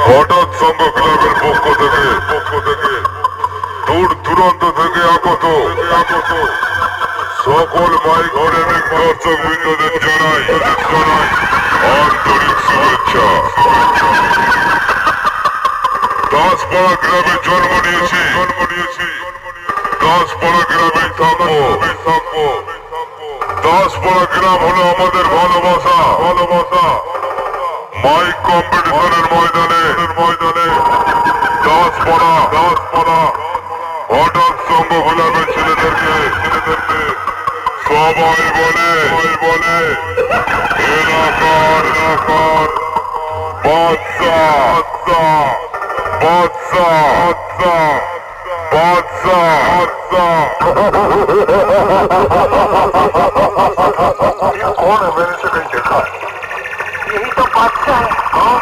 হঠাৎ সংঘ ক্লাবের পক্ষ থেকে দূর দূরান্ত থেকে আগত সকল মাইক প্রেমিক দর্শক বৃন্দদের জানাই আন্তরিক শুভেচ্ছা। দাসপাড়া গ্রামে জন্ম নিয়েছি, দাসপাড়া গ্রামেই থাকবো। দাসপাড়া গ্রাম হলো আমাদের ভালোবাসা। মাইক কম্পিটিশনের ময়দানে দাসপাড়া হঠাৎ সংঘ ক্লাবের ছেলেদেরকে সবাই বলে এলাকার বাদশা। कौन है? मैंने से कहीं देखा है। यही तो बादशाह है। हाँ